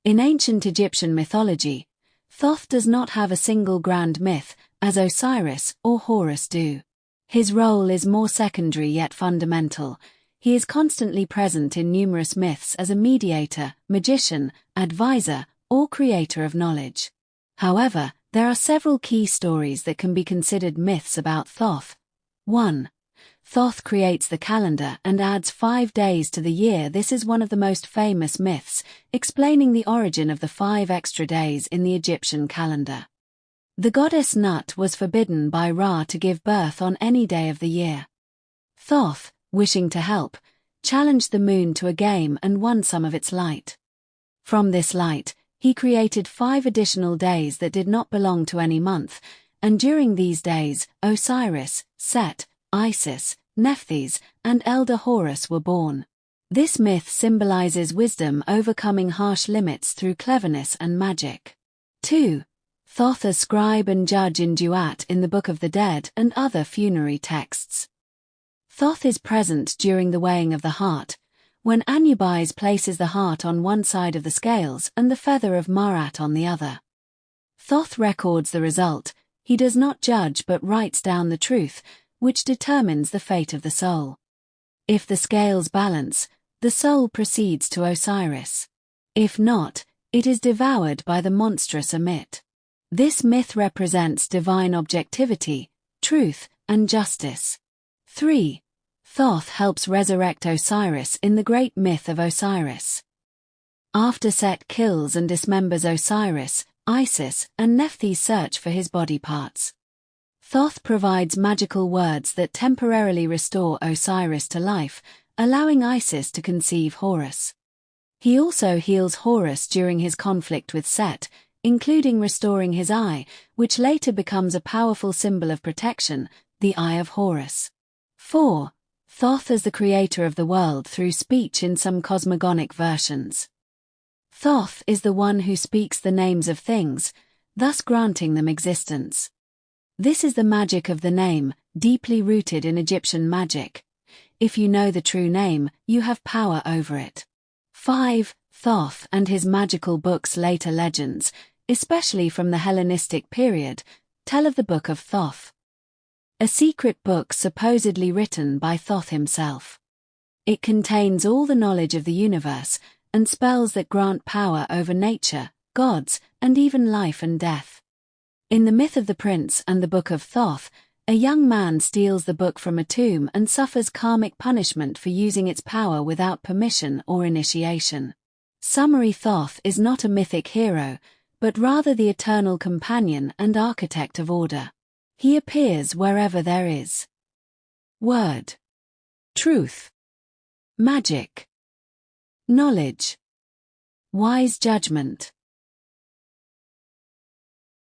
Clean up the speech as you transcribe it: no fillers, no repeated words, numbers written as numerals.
In ancient Egyptian mythology, Thoth does not have a single grand myth, as Osiris or Horus do. His role is more secondary yet fundamental. He is constantly present in numerous myths as a mediator, magician, advisor, or creator of knowledge. However, there are several key stories that can be considered myths about Thoth. 1. Thoth creates the calendar and adds 5 days to the year. This is one of the most famous myths, explaining the origin of the 5 extra days in the Egyptian calendar. The goddess Nut was forbidden by Ra to give birth on any day of the year. Thoth, wishing to help, challenged the moon to a game and won some of its light. From this light, he created 5 additional days that did not belong to any month, and during these days, Osiris, Set, Isis, Nephthys, and elder Horus were born. This myth symbolizes wisdom overcoming harsh limits through cleverness and magic. 2. Thoth as scribe and judge in Duat in the Book of the Dead and other funerary texts. Thoth is present during the weighing of the heart, when Anubis places the heart on one side of the scales and the feather of Maat on the other. Thoth records the result. He does not judge but writes down the truth, which determines the fate of the soul. If the scales balance, the soul proceeds to Osiris. If not, it is devoured by the monstrous Amit. This myth represents divine objectivity, truth, and justice. 3. Thoth helps resurrect Osiris in the great myth of Osiris. After Set kills and dismembers Osiris, Isis and Nephthys search for his body parts. Thoth provides magical words that temporarily restore Osiris to life, allowing Isis to conceive Horus. He also heals Horus during his conflict with Set, including restoring his eye, which later becomes a powerful symbol of protection, the Eye of Horus. 4. Thoth as the creator of the world through speech in some cosmogonic versions. Thoth is the one who speaks the names of things, thus granting them existence. This is the magic of the name, deeply rooted in Egyptian magic. If you know the true name, you have power over it. 5. Thoth and his magical books. Later legends, especially from the Hellenistic period, tell of the Book of Thoth. A secret book supposedly written by Thoth himself. It contains all the knowledge of the universe, and spells that grant power over nature, gods, and even life and death. In the myth of the Prince and the Book of Thoth, a young man steals the book from a tomb and suffers karmic punishment for using its power without permission or initiation. Summary: Thoth is not a mythic hero, but rather the eternal companion and architect of order. He appears wherever there is word, truth, magic, knowledge, wise judgment,